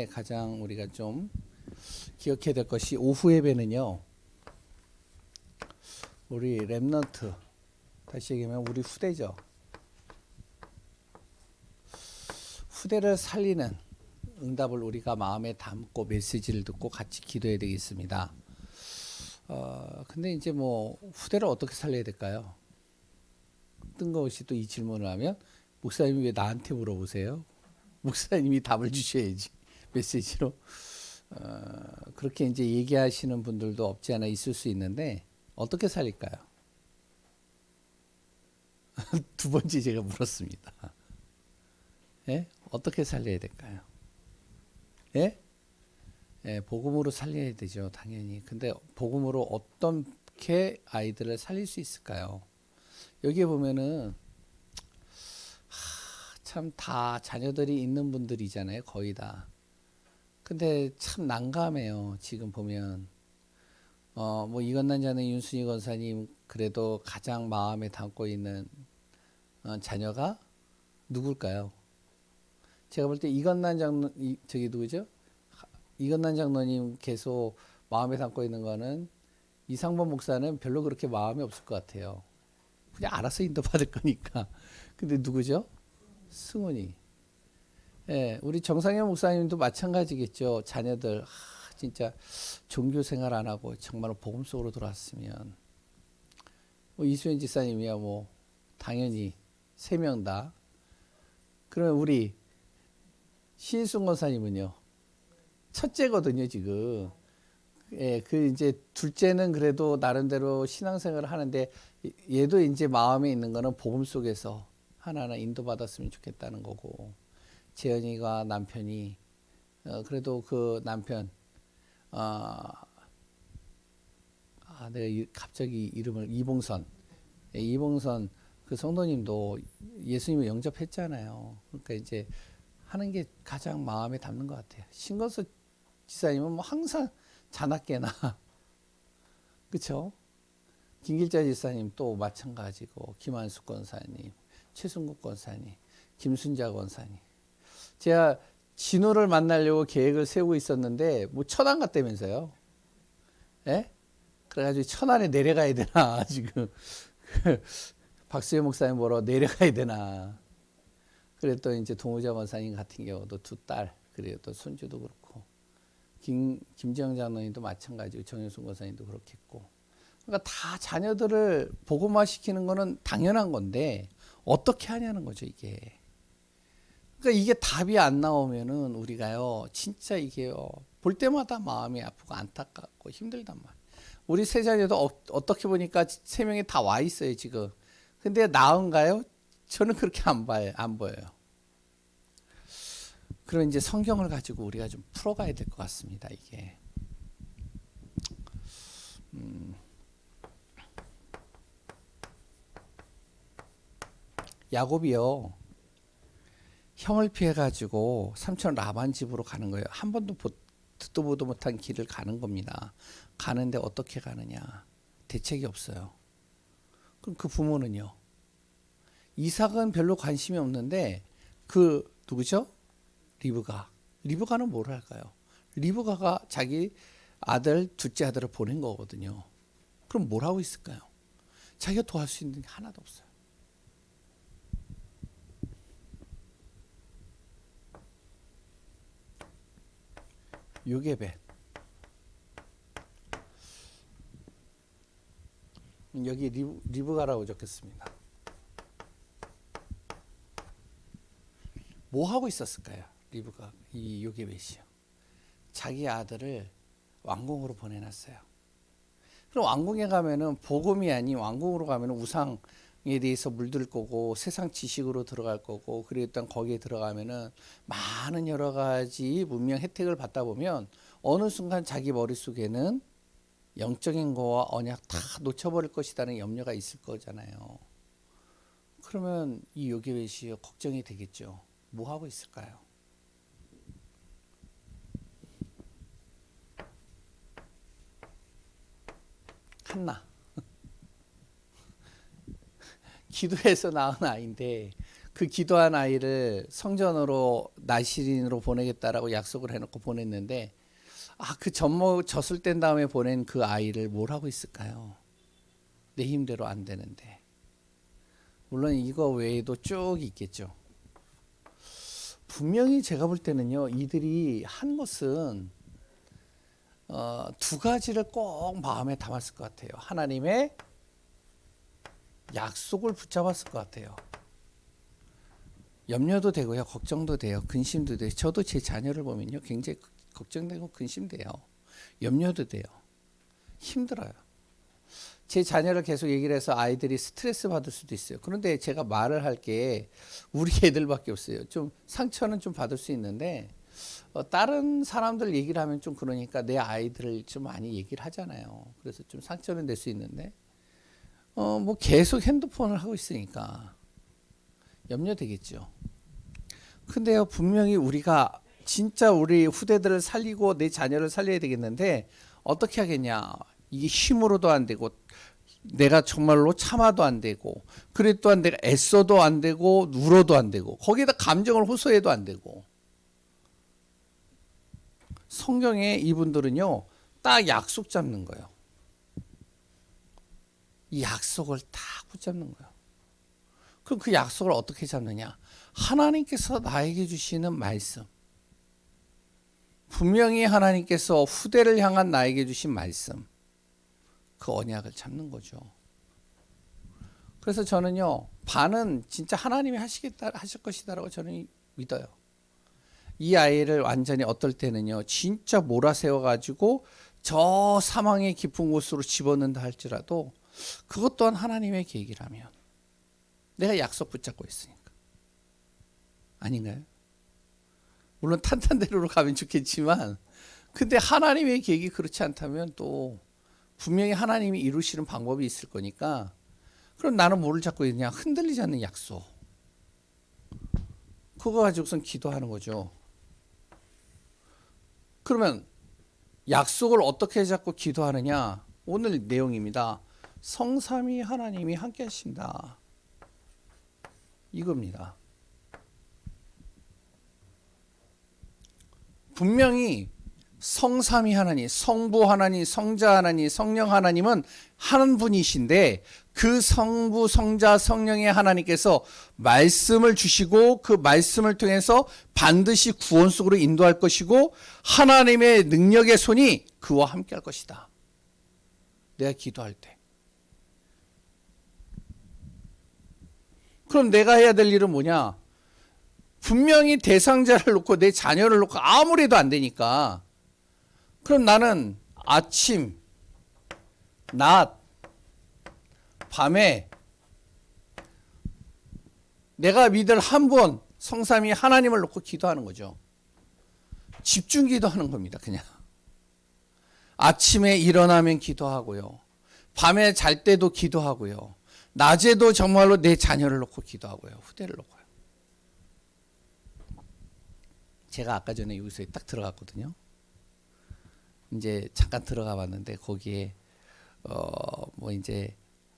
가장 우리가 좀 기억해야 될 것이 오후 예배는요. 우리 렘넌트, 다시 얘기하면 우리 후대죠. 후대를 살리는 응답을 우리가 마음에 담고 메시지를 듣고 같이 기도해야 되겠습니다. 근데 이제 뭐 후대를 어떻게 살려야 될까요? 뜬금없이 또 이 질문을 하면 목사님이 왜 나한테 물어보세요? 목사님이 답을 주셔야지 메시지로. 그렇게 이제 얘기하시는 분들도 없지 않아 있을 수 있는데 어떻게 살릴까요? 두 번째 제가 물었습니다. 예? 어떻게 살려야 될까요? 예? 예, 복음으로 살려야 되죠, 당연히. 근데 복음으로 어떻게 아이들을 살릴 수 있을까요? 여기에 보면은 참 다 자녀들이 있는 분들이잖아요, 거의 다. 근데 참 난감해요, 지금 보면. 뭐 이건난 자는 윤순희 권사님 그래도 가장 마음에 담고 있는 자녀가 누굴까요? 제가 볼 때 이건난 장로 저기 누구죠? 이건난 장로님 계속 마음에 담고 있는 거는 이상범 목사는 별로 그렇게 마음이 없을 것 같아요. 그냥 알아서 인도받을 거니까. 근데 누구죠? 승훈이. 예, 우리 정상현 목사님도 마찬가지겠죠. 자녀들 진짜 종교 생활 안 하고 정말로 복음 속으로 들어왔으면 뭐 이수연 지사님이야 뭐 당연히 세 명 다. 그러면 우리 신순 권사님은요. 첫째거든요, 지금. 예, 그 이제 둘째는 그래도 나름대로 신앙생활을 하는데 얘도 이제 마음에 있는 거는 복음 속에서 하나하나 인도받았으면 좋겠다는 거고. 재현이가 남편이 그래도 그 남편 내가 갑자기 이름을 이봉선. 예, 이봉선 그 성도님도 예수님을 영접했잖아요. 그러니까 이제 하는 게 가장 마음에 담는 것 같아요. 신건서 지사님은 뭐 항상 자나깨나 그렇죠? 김길자 지사님 또 마찬가지고 김한숙 권사님, 최순국 권사님, 김순자 권사님. 제가 진호를 만나려고 계획을 세우고 있었는데 뭐 천안 갔다면서요. 예? 그래가지고 천안에 내려가야 되나 지금 박수혜 목사님 보러 내려가야 되나. 그래 또 이제 동우자 권사님 같은 경우도 두 딸, 그리고 또 손주도 그렇고 김지영 장로님도 마찬가지고 정효순 권사님도 그렇겠고. 그러니까 다 자녀들을 복음화 시키는 거는 당연한 건데 어떻게 하냐는 거죠 이게. 그러니까 이게 답이 안 나오면은 우리가요 진짜 이게요 볼 때마다 마음이 아프고 안타깝고 힘들단 말이에요. 우리 세 자녀도 어떻게 보니까 세 명이 다 와 있어요 지금. 근데 나은가요? 저는 그렇게 안 보여요. 그럼 이제 성경을 가지고 우리가 좀 풀어가야 될 것 같습니다 이게. 야곱이요 형을 피해 가지고 삼촌 라반 집으로 가는 거예요. 한 번도 듣도 보도 못한 길을 가는 겁니다. 가는데 어떻게 가느냐? 대책이 없어요. 그럼 그 부모는요? 이삭은 별로 관심이 없는데 그 누구죠? 리브가는 뭘 할까요? 리브가가 자기 아들 둘째 아들을 보낸 거거든요. 그럼 뭘 하고 있을까요? 자기가 도와줄 수 있는 게 하나도 없어요. 요게벳. 여기 리브가라고 적혔습니다. 뭐 하고 있었을까요? 리브가 이 요게벳이요. 자기 아들을 왕궁으로 보내놨어요. 그럼 왕궁에 가면은 복음이 아닌 왕궁으로 가면은 우상에 대해서 물들 거고 세상 지식으로 들어갈 거고 그리고 일단 거기에 들어가면은 많은 여러 가지 문명 혜택을 받다 보면 어느 순간 자기 머릿속에는 영적인 거와 언약 다 놓쳐버릴 것이라는 염려가 있을 거잖아요. 그러면 이 요게벳이 걱정이 되겠죠. 뭐 하고 있을까요? 한나. 기도해서 낳은 아이인데 그 기도한 아이를 성전으로 나시린으로 보내겠다라고 약속을 해놓고 보냈는데 그 젖을 뗀 다음에 보낸 그 아이를 뭘 하고 있을까요? 내 힘대로 안 되는데. 물론 이거 외에도 쭉 있겠죠. 분명히 제가 볼 때는요, 이들이 한 것은 두 가지를 꼭 마음에 담았을 것 같아요. 하나님의 약속을 붙잡았을 것 같아요. 염려도 되고요, 걱정도 돼요, 근심도 돼요. 저도 제 자녀를 보면요, 굉장히 걱정되고 근심돼요. 염려도 돼요. 힘들어요. 제 자녀를 계속 얘기를 해서 아이들이 스트레스 받을 수도 있어요. 그런데 제가 말을 할 게 우리 애들밖에 없어요. 좀 상처는 좀 받을 수 있는데 다른 사람들 얘기를 하면 좀 그러니까 내 아이들을 좀 많이 얘기를 하잖아요. 그래서 좀 상처는 낼 수 있는데 뭐 계속 핸드폰을 하고 있으니까 염려되겠죠. 근데요, 분명히 우리가 진짜 우리 후대들을 살리고 내 자녀를 살려야 되겠는데 어떻게 하겠냐. 이게 힘으로도 안 되고 내가 정말로 참아도 안 되고 그래 또한 내가 애써도 안 되고 울어도 안 되고 거기에다 감정을 호소해도 안 되고. 성경에 이분들은요, 딱 약속 잡는 거예요. 이 약속을 딱 붙잡는 거예요. 그럼 그 약속을 어떻게 잡느냐? 하나님께서 나에게 주시는 말씀, 분명히 하나님께서 후대를 향한 나에게 주신 말씀, 그 언약을 잡는 거죠. 그래서 저는요, 반은 진짜 하나님이 하실 것이다라고 저는 믿어요. 이 아이를 완전히 어떨 때는요, 진짜 몰아세워 가지고 저 사망의 깊은 곳으로 집어넣는다 할지라도 그것 또한 하나님의 계획이라면 내가 약속 붙잡고 있으니까. 아닌가요? 물론 탄탄대로로 가면 좋겠지만 근데 하나님의 계획이 그렇지 않다면 또 분명히 하나님이 이루시는 방법이 있을 거니까. 그럼 나는 뭐를 잡고 있느냐? 흔들리지 않는 약속. 그거 가지고선 기도하는 거죠. 그러면 약속을 어떻게 잡고 기도하느냐? 오늘 내용입니다. 성삼위 하나님이 함께 하신다. 이겁니다. 분명히 성삼위 하나님, 성부 하나님, 성자 하나님, 성령 하나님은 한 분이신데 그 성부, 성자, 성령의 하나님께서 말씀을 주시고 그 말씀을 통해서 반드시 구원 속으로 인도할 것이고 하나님의 능력의 손이 그와 함께 할 것이다. 내가 기도할 때. 그럼 내가 해야 될 일은 뭐냐? 분명히 대상자를 놓고 내 자녀를 놓고 아무리 해도 안 되니까 그럼 나는 아침, 낮, 밤에 내가 믿을 한 분 성삼위 하나님을 놓고 기도하는 거죠. 집중 기도하는 겁니다. 그냥 아침에 일어나면 기도하고요, 밤에 잘 때도 기도하고요, 낮에도 정말로 내 자녀를 놓고 기도하고요, 후대를 놓고요. 제가 아까 전에 여기서 딱 들어갔거든요. 이제 잠깐 들어가 봤는데 거기에 뭐 이제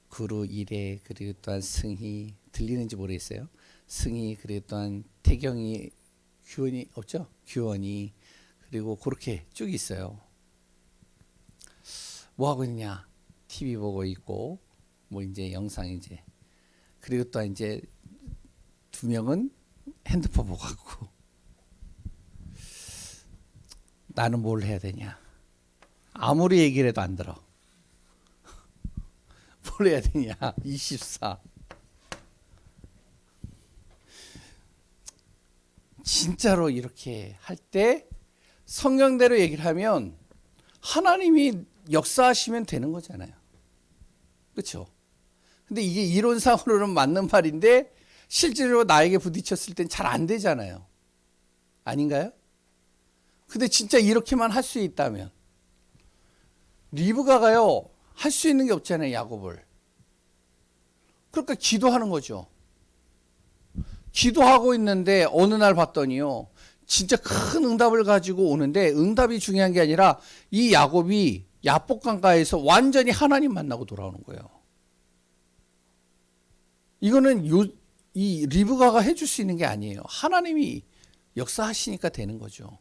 구루 이래 그리고 또한 승희 들리는지 모르겠어요. 승희 그리고 또한 태경이 규원이 없죠? 규원이 그리고 그렇게 쭉 있어요. 뭐 하고 있냐? TV 보고 있고 뭐 이제 영상 이제 그리고 또 이제 두 명은 핸드폰 보고 있고 나는 뭘 해야 되냐? 아무리 얘기를 해도 안 들어. 뭘 해야 되냐? 24. 진짜로 이렇게 할 때 성경대로 얘기를 하면 하나님이 역사하시면 되는 거잖아요. 그렇죠? 근데 이게 이론상으로는 맞는 말인데 실제로 나에게 부딪혔을 땐 잘 안 되잖아요. 아닌가요? 근데 진짜 이렇게만 할 수 있다면 리브가가요 할 수 있는 게 없잖아요. 야곱을. 그러니까 기도하는 거죠. 기도하고 있는데 어느 날 봤더니요 진짜 큰 응답을 가지고 오는데 응답이 중요한 게 아니라 이 야곱이 야복강가에서 완전히 하나님 만나고 돌아오는 거예요. 이거는 이 리브가가 해줄 수 있는 게 아니에요. 하나님이 역사하시니까 되는 거죠.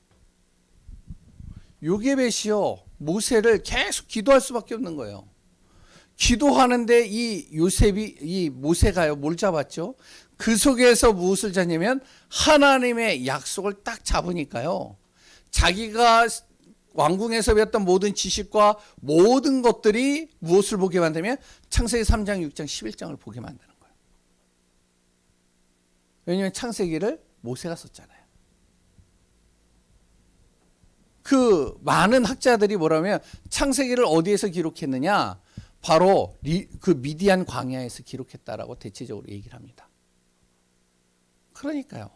요게벳이요, 모세를 계속 기도할 수밖에 없는 거예요. 기도하는데 이 요셉이, 이 모세가요, 뭘 잡았죠? 그 속에서 무엇을 잡냐면 하나님의 약속을 딱 잡으니까요, 자기가 왕궁에서 배웠던 모든 지식과 모든 것들이 무엇을 보게 만들면 창세기 3장, 6장, 11장을 보게 만드는 거예요. 왜냐하면 창세기를 모세가 썼잖아요. 그 많은 학자들이 뭐라면 창세기를 어디에서 기록했느냐? 바로 그 미디안 광야에서 기록했다라고 대체적으로 얘기를 합니다. 그러니까요,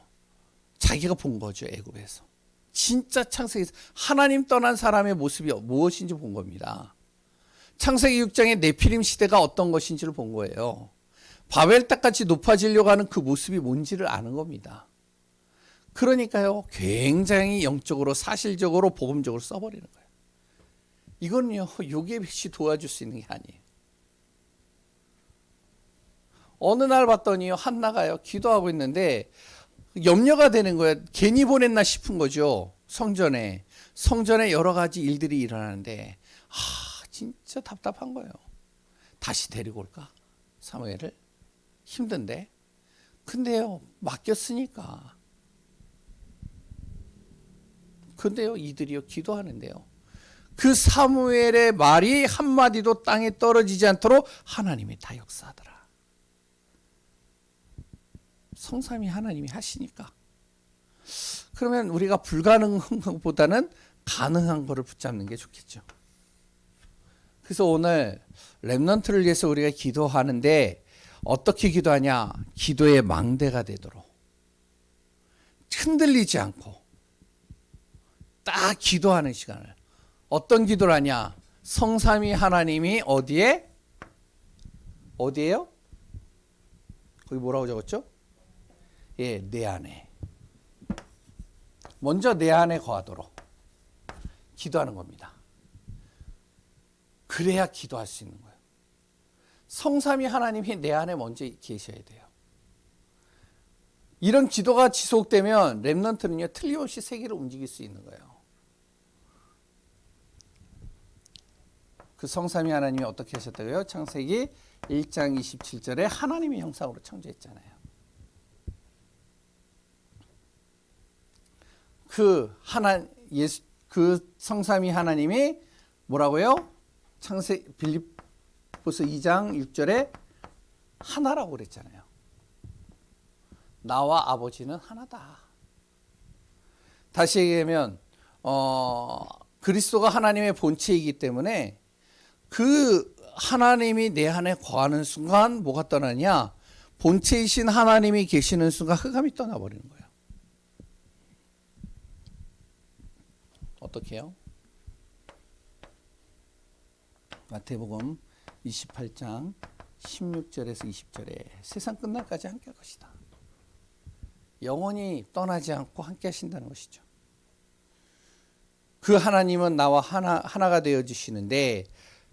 자기가 본 거죠. 애굽에서 진짜 창세기에서 하나님 떠난 사람의 모습이 무엇인지 본 겁니다. 창세기 6장의 네피림 시대가 어떤 것인지를 본 거예요. 바벨 탑같이 높아지려고 하는 그 모습이 뭔지를 아는 겁니다. 그러니까요, 굉장히 영적으로 사실적으로 복음적으로 써버리는 거예요. 이건요, 요게벳이 도와줄 수 있는 게 아니에요. 어느 날 봤더니요, 한나가요, 기도하고 있는데 염려가 되는 거예요. 괜히 보냈나 싶은 거죠. 성전에 여러 가지 일들이 일어나는데 진짜 답답한 거예요. 다시 데리고 올까? 사무엘을? 힘든데. 근데요, 맡겼으니까. 근데요, 이들이요, 기도하는데요, 그 사무엘의 말이 한마디도 땅에 떨어지지 않도록 하나님이 다 역사하더라. 성삼위 하나님이 하시니까. 그러면 우리가 불가능한 것보다는 가능한 거를 붙잡는 게 좋겠죠. 그래서 오늘 렘넌트를 위해서 우리가 기도하는데 어떻게 기도하냐? 기도의 망대가 되도록 흔들리지 않고 딱 기도하는 시간을. 어떤 기도를 하냐? 성삼위 하나님이 어디에? 어디에요? 거기 뭐라고 적었죠? 예, 내 안에. 먼저 내 안에 거하도록 기도하는 겁니다. 그래야 기도할 수 있는 거예요. 성삼위 하나님이 내 안에 먼저 계셔야 돼요. 이런 기도가 지속되면 렘넌트는요, 틀림없이 세계를 움직일 수 있는 거예요. 그 성삼위 하나님이 어떻게 하셨다고요? 창세기 1장 27절에 하나님의 형상으로 창조했잖아요. 그 성삼위 하나님이 뭐라고요? 빌립보서 2장 6절에 하나라고 그랬잖아요. 나와 아버지는 하나다. 다시 얘기하면 그리스도가 하나님의 본체이기 때문에 그 하나님이 내 안에 거하는 순간 뭐가 떠나냐? 본체이신 하나님이 계시는 순간 흑암이 떠나버리는 거예요. 어떻게 해요? 마태복음 28장 16절에서 20절에 세상 끝날까지 함께 할 것이다. 영원히 떠나지 않고 함께 하신다는 것이죠. 그 하나님은 나와 하나가 되어주시는데,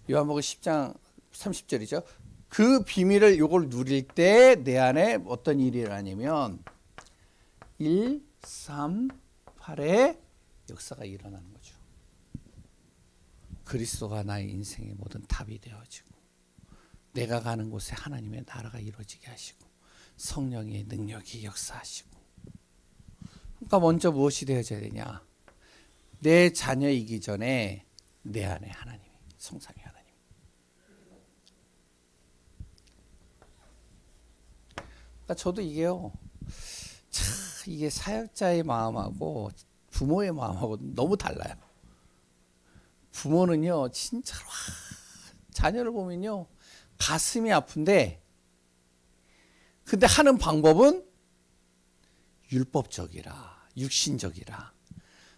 요한복음 10장 30절이죠. 그 비밀을 요걸 누릴 때 내 안에 어떤 일이 일어나냐면 1, 3, 8의 역사가 일어나는 거죠. 그리스도가 나의 인생의 모든 답이 되어지고, 내가 가는 곳에 하나님의 나라가 이루어지게 하시고, 성령의 능력이 역사하시고. 그러니까 먼저 무엇이 되어져야 되냐? 내 자녀이기 전에 내 안에 하나님이, 성삼위 하나님. 그러니까 저도 이게요, 참 이게 사역자의 마음하고 부모의 마음하고 너무 달라요. 부모는요, 진짜로 자녀를 보면요, 가슴이 아픈데, 근데 하는 방법은 율법적이라, 육신적이라.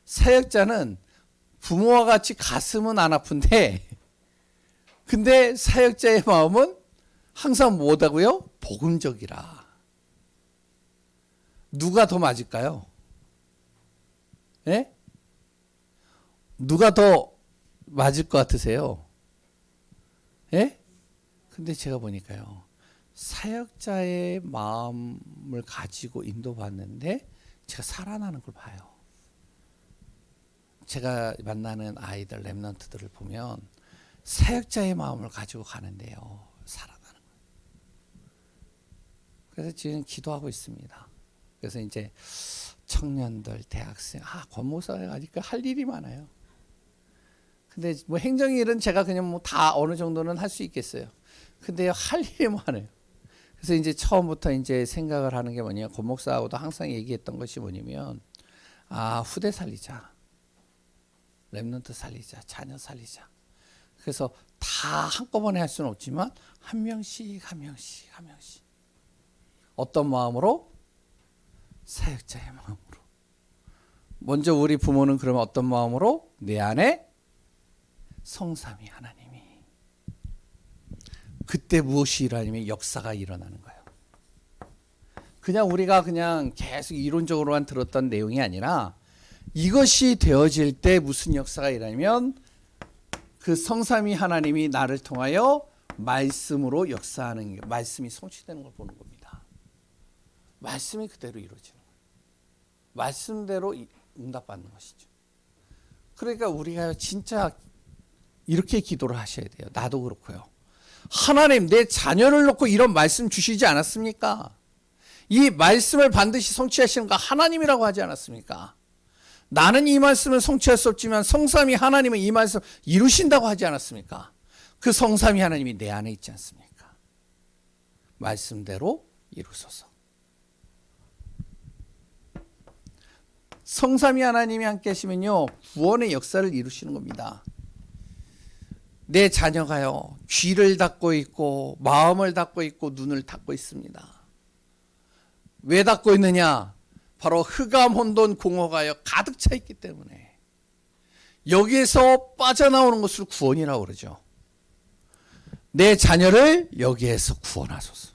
사역자는 부모와 같이 가슴은 안 아픈데, 근데 사역자의 마음은 항상 뭐다고요? 복음적이라. 누가 더 맞을까요? 예? 누가 더 맞을 것 같으세요? 예? 근데 제가 보니까요, 사역자의 마음을 가지고 인도받는데 제가 살아나는 걸 봐요. 제가 만나는 아이들, 렘넌트들을 보면 사역자의 마음을 가지고 가는데요. 살아나는 거예요. 그래서 지금 기도하고 있습니다. 그래서 이제 청년들, 대학생, 권모사가 아직까 할 일이 많아요. 근데 뭐 행정일은 제가 그냥 뭐 다 어느 정도는 할 수 있겠어요. 근데 할 일이 많아요. 그래서 이제 처음부터 이제 생각을 하는 게 뭐냐면 권 목사하고도 항상 얘기했던 것이 뭐냐면 후대 살리자, 렘넌트 살리자, 자녀 살리자. 그래서 다 한꺼번에 할 수는 없지만 한 명씩. 어떤 마음으로? 사역자의 마음으로. 먼저 우리 부모는 그러면 어떤 마음으로? 내 안에 성삼위 하나님이. 그때 무엇이 일어나냐면 역사가 일어나는 거예요. 그냥 우리가 그냥 계속 이론적으로만 들었던 내용이 아니라 이것이 되어질 때 무슨 역사가 일어나냐면 그 성삼위 하나님이 나를 통하여 말씀으로 역사하는 게, 말씀이 성취되는 걸 보는 겁니다. 말씀이 그대로 이루어지는 거예요. 말씀대로 응답받는 것이죠. 그러니까 우리가 진짜 이렇게 기도를 하셔야 돼요. 나도 그렇고요. 하나님, 내 자녀를 놓고 이런 말씀 주시지 않았습니까? 이 말씀을 반드시 성취하시는 거 하나님이라고 하지 않았습니까? 나는 이 말씀을 성취할 수 없지만 성삼위 하나님은 이 말씀 이루신다고 하지 않았습니까? 그 성삼위 하나님이 내 안에 있지 않습니까? 말씀대로 이루소서. 성삼위 하나님이 함께 하시면요, 구원의 역사를 이루시는 겁니다. 내 자녀가요, 귀를 닫고 있고 마음을 닫고 있고 눈을 닫고 있습니다. 왜 닫고 있느냐? 바로 흑암, 혼돈, 공허가요 가득 차 있기 때문에. 여기에서 빠져나오는 것을 구원이라고 그러죠. 내 자녀를 여기에서 구원하소서.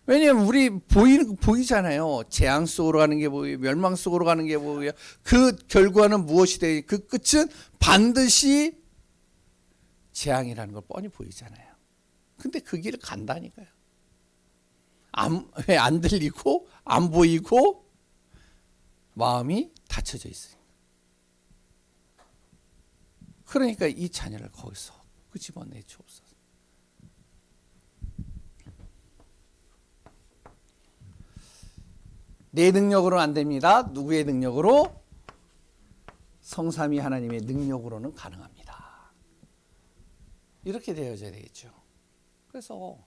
왜냐하면 우리 보이잖아요. 재앙 속으로 가는 게 보이고 멸망 속으로 가는 게 보이고요. 그 결과는 무엇이 되고 그 끝은 반드시 재앙이라는 걸 뻔히 보이잖아요. 근데 그 길을 간다니까요. 왜 안 들리고 안 보이고 마음이 닫혀져 있어요. 그러니까 이 자녀를 거기서 끄집어내 주옵소서. 내 능력으로는 안 됩니다. 누구의 능력으로? 성삼위 하나님의 능력으로는 가능합니다. 이렇게 되어져야 되겠죠. 그래서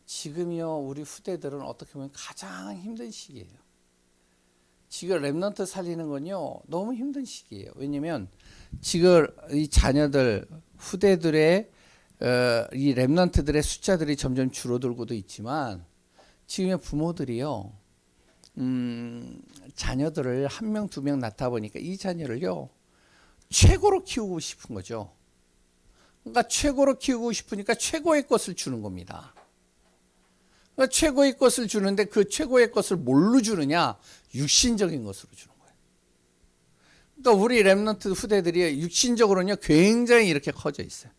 지금이요, 우리 후대들은 어떻게 보면 가장 힘든 시기예요. 지금 렘넌트 살리는 건요, 너무 힘든 시기예요. 왜냐면 지금 이 자녀들, 후대들의 이 렘넌트들의 숫자들이 점점 줄어들고도 있지만 지금의 부모들이요, 자녀들을 한 명, 두 명 낳다 보니까 이 자녀를요, 최고로 키우고 싶은 거죠. 그러니까 최고로 키우고 싶으니까 최고의 것을 주는 겁니다. 그러니까 최고의 것을 주는데 그 최고의 것을 뭘로 주느냐? 육신적인 것으로 주는 거예요. 그러니까 우리 렘넌트 후대들이 육신적으로는요, 굉장히 이렇게 커져 있어요.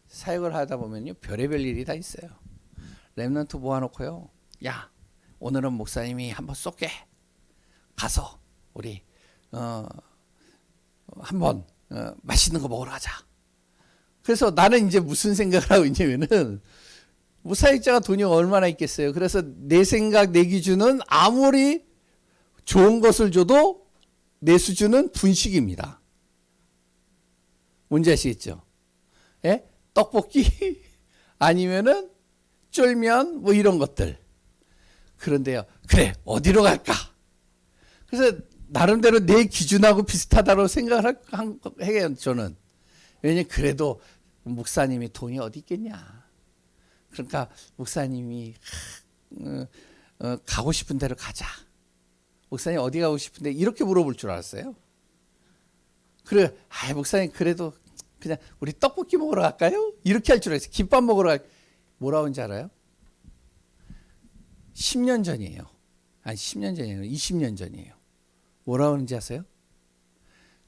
사역을 하다 보면요, 별의별 일이 다 있어요. 렘넌트 모아놓고요, 야, 오늘은 목사님이 한번 쏠게. 가서 우리 한번 맛있는 거 먹으러 가자. 그래서 나는 이제 무슨 생각을 하고 있냐면은, 사역자가 돈이 얼마나 있겠어요. 그래서 내 생각, 내 기준은 아무리 좋은 것을 줘도 내 수준은 분식입니다. 뭔지 아시겠죠? 예? 떡볶이 아니면은 쫄면 뭐 이런 것들. 그런데요, 그래, 어디로 갈까? 그래서 나름대로 내 기준하고 비슷하다고 생각을 해요, 저는. 왜냐면 그래도 목사님이 돈이 어디 있겠냐. 그러니까 목사님이 가고 싶은 데로 가자. 목사님 어디 가고 싶은데 이렇게 물어볼 줄 알았어요. 그래, 목사님 그래도 그냥 우리 떡볶이 먹으러 갈까요? 이렇게 할 줄 알았어요. 김밥 먹으러 갈. 뭐라고 하는지 알아요? 10년 전이에요. 아니 10년 전이에요. 20년 전이에요. 뭐라고 하는지 아세요?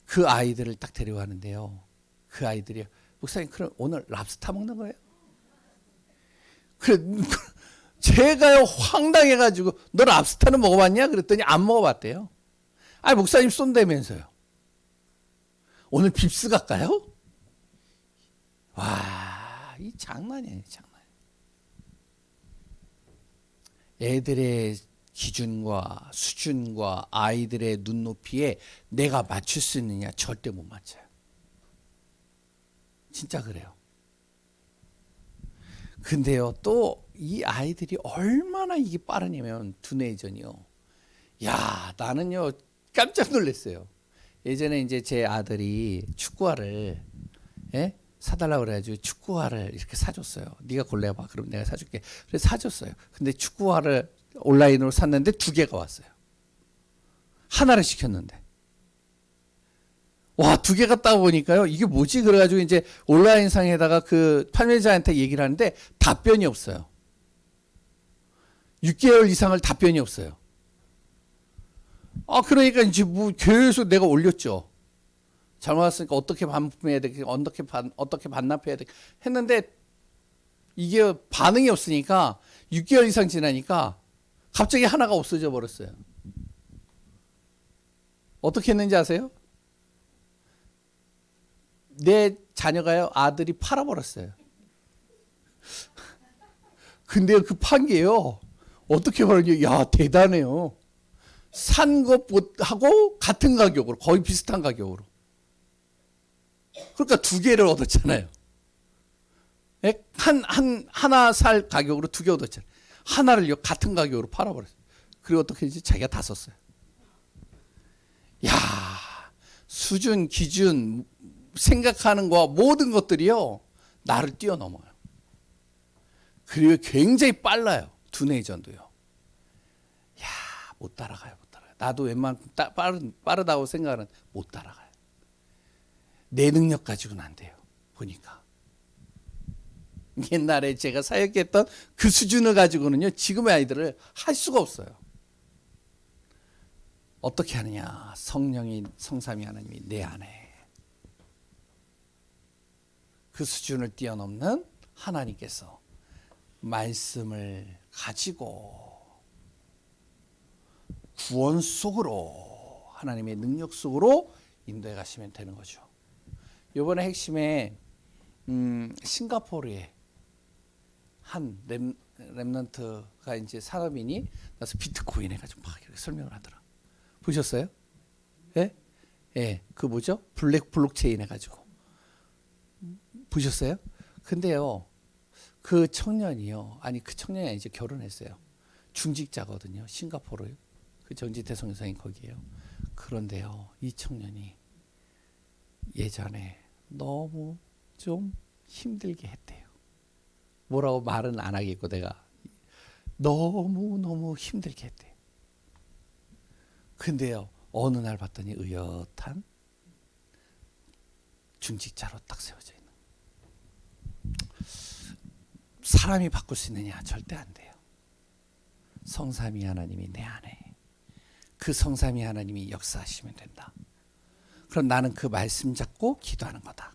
그 아이들을 딱 데려가는데요. 그 아이들이 목사님 그럼 오늘 랍스타 먹는 거예요? 그래, 제가요 황당해가지고 너 랍스타는 먹어봤냐? 그랬더니 안 먹어봤대요. 아, 목사님 쏜다면서요. 오늘 빕스 갈까요? 와, 이 장난이에요, 장난. 애들의 기준과 수준과 아이들의 눈높이에 내가 맞출 수 있느냐? 절대 못 맞춰요. 진짜 그래요. 근데요, 또 이 아이들이 얼마나 이게 빠르냐면 두뇌전이요. 야, 나는요 깜짝 놀랐어요. 예전에 이제 제 아들이 축구화를 사달라고 그래가지고 축구화를 이렇게 사줬어요. 네가 골라봐. 그럼 내가 사줄게. 그래서 사줬어요. 근데 축구화를 온라인으로 샀는데 2개가 왔어요. 하나를 시켰는데. 와, 2개가 따고 보니까요. 이게 뭐지? 그래가지고 이제 온라인상에다가 그 판매자한테 얘기를 하는데 답변이 없어요. 6개월 이상을 답변이 없어요. 아, 그러니까 이제 뭐 계속 내가 올렸죠. 잘못 왔으니까 어떻게 반품해야 돼? 어떻게 반납해야 돼? 했는데 이게 반응이 없으니까 6개월 이상 지나니까 갑자기 하나가 없어져 버렸어요. 어떻게 했는지 아세요? 내 자녀가요, 아들이 팔아버렸어요. 근데 그 판 게요, 어떻게 말하냐, 야, 대단해요. 산 것하고 같은 가격으로, 거의 비슷한 가격으로. 그러니까 2개를 얻었잖아요. 하나 살 가격으로 2개 얻었잖아요. 하나를 같은 가격으로 팔아버렸어요. 그리고 어떻게 했지? 자기가 다 썼어요. 야, 수준, 기준, 생각하는 거와 모든 것들이요, 나를 뛰어넘어요. 그리고 굉장히 빨라요. 두뇌전도요. 야, 못 따라가요, 못 따라가요. 나도 웬만큼 빠르다고 생각하는 못 따라가요. 내 능력 가지고는 안 돼요. 보니까. 옛날에 제가 사역했던 그 수준을 가지고는요, 지금의 아이들을 할 수가 없어요. 어떻게 하느냐? 성삼위 하나님이 내 안에 그 수준을 뛰어넘는 하나님께서 말씀을 가지고 구원 속으로, 하나님의 능력 속으로 인도해 가시면 되는 거죠. 이번에 핵심에 싱가포르에 한 렘넌트가 이제 산업인이 나서 비트코인 해가지고 막 이렇게 설명을 하더라. 보셨어요? 예? 예, 그 뭐죠? 블록체인 해가지고 보셨어요? 근데요, 그 청년이요, 아니 그 청년이 이제 결혼했어요. 중직자거든요. 싱가포르 그 전직 대통령상이 거기에요. 그런데요, 이 청년이 예전에 너무 좀 힘들게 했대요. 뭐라고 말은 안 하겠고 내가 너무 힘들게 했대요. 근데요, 어느 날 봤더니 의젓한 중직자로 딱 세워져 있는. 사람이 바꿀 수 있느냐? 절대 안 돼요. 성삼위 하나님이 내 안에, 그 성삼위 하나님이 역사하시면 된다. 그럼 나는 그 말씀 잡고 기도하는 거다.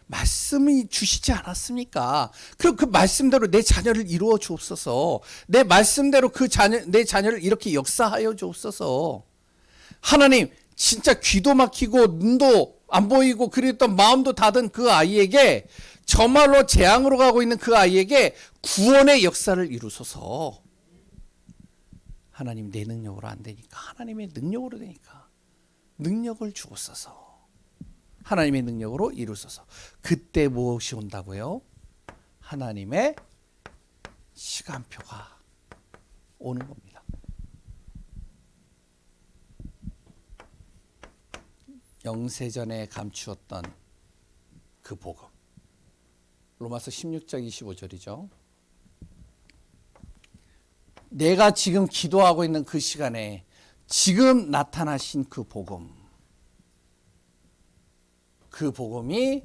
말씀이 주시지 않았습니까? 그럼 그 말씀대로 내 자녀를 이루어 주옵소서. 내 말씀대로 내 자녀를 이렇게 역사하여 주옵소서. 하나님, 진짜 귀도 막히고 눈도 안 보이고 그랬던 마음도 닫은 그 아이에게, 저말로 재앙으로 가고 있는 그 아이에게 구원의 역사를 이루소서. 하나님, 내 능력으로 안 되니까 하나님의 능력으로 되니까 능력을 주옵소서. 하나님의 능력으로 이루소서. 그때 무엇이 온다고요? 하나님의 시간표가 오는 겁니다. 영세전에 감추었던 그 복음. 로마서 16장 25절이죠. 내가 지금 기도하고 있는 그 시간에 지금 나타나신 그 복음, 그 복음이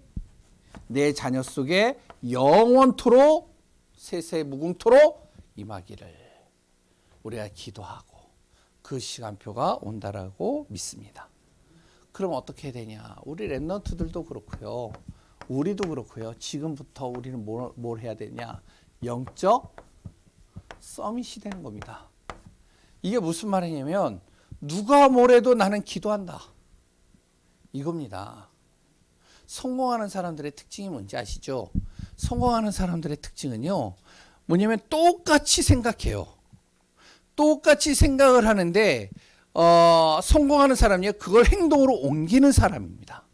내 자녀 속에 영원토록 세세무궁토록 임하기를 우리가 기도하고 그 시간표가 온다라고 믿습니다. 그럼 어떻게 해야 되냐? 우리 렘넌트들도 그렇고요, 우리도 그렇고요. 지금부터 우리는 뭘 해야 되냐? 영적 서밋이 되는 겁니다. 이게 무슨 말이냐면 누가 뭐래도 나는 기도한다. 이겁니다. 성공하는 사람들의 특징이 뭔지 아시죠? 성공하는 사람들의 특징은요. 뭐냐면 똑같이 생각해요. 똑같이 생각을 하는데 성공하는 사람이요. 그걸 행동으로 옮기는 사람입니다.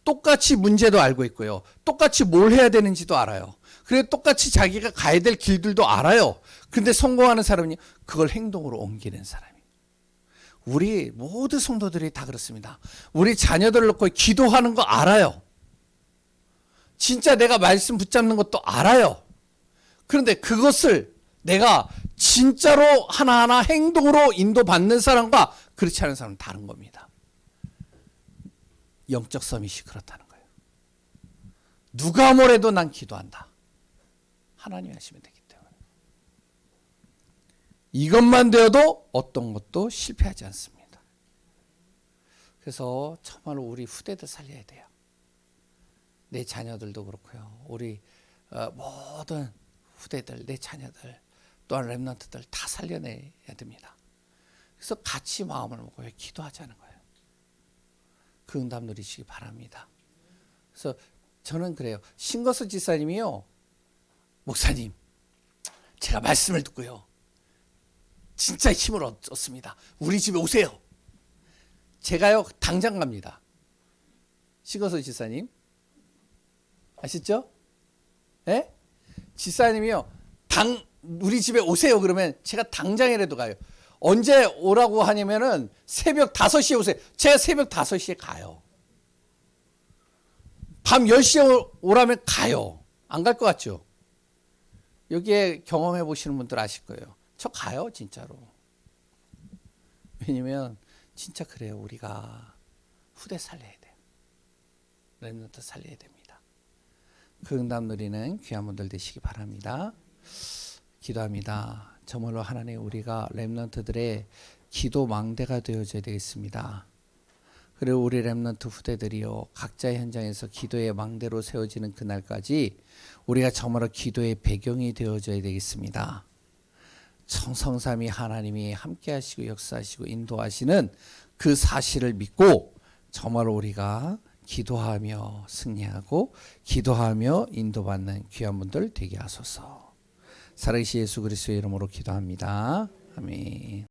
똑같이 문제도 알고 있고요. 똑같이 뭘 해야 되는지도 알아요. 그리고 똑같이 자기가 가야 될 길들도 알아요. 그런데 성공하는 사람이 그걸 행동으로 옮기는 사람이에요. 우리 모든 성도들이 다 그렇습니다. 우리 자녀들을 놓고 기도하는 거 알아요. 진짜 내가 말씀 붙잡는 것도 알아요. 그런데 그것을 내가 진짜로 하나하나 행동으로 인도받는 사람과 그렇지 않은 사람은 다른 겁니다. 영적 서밋이 그렇다는 거예요. 누가 뭐래도 난 기도한다. 하나님이 하시면 되기 때문에. 이것만 되어도 어떤 것도 실패하지 않습니다. 그래서 정말로 우리 후대들 살려야 돼요. 내 자녀들도 그렇고요. 우리 모든 후대들, 내 자녀들, 또한 렘넌트들 다 살려내야 됩니다. 그래서 같이 마음을 먹고 기도하자는 거예요. 그 응답 누리시기 바랍니다. 그래서 저는 그래요. 신거수 지사님이요. 목사님, 제가 말씀을 듣고요. 진짜 힘을 얻었습니다. 우리 집에 오세요. 제가요, 당장 갑니다. 신거수 지사님. 아시죠? 예? 지사님이요. 우리 집에 오세요. 그러면 제가 당장이라도 가요. 언제 오라고 하냐면은 새벽 5시에 오세요. 제가 새벽 5시에 가요. 밤 10시에 오라면 가요. 안 갈 것 같죠? 여기에 경험해 보시는 분들 아실 거예요. 저 가요, 진짜로. 왜냐면 진짜 그래요. 우리가 후대 살려야 돼요. 렘넌트 살려야 됩니다. 그 응답 누리는 귀한 분들 되시기 바랍니다. 기도합니다. 정말로 하나님, 우리가 렘넌트들의 기도 망대가 되어줘야 되겠습니다. 그리고 우리 렘넌트 후대들이요, 각자의 현장에서 기도의 망대로 세워지는 그날까지 우리가 정말로 기도의 배경이 되어줘야 되겠습니다. 성삼위 하나님이 함께 하시고 역사하시고 인도하시는 그 사실을 믿고 정말로 우리가 기도하며 승리하고 기도하며 인도받는 귀한 분들 되게 하소서. 살아계신 예수 그리스도의 이름으로 기도합니다. 아멘.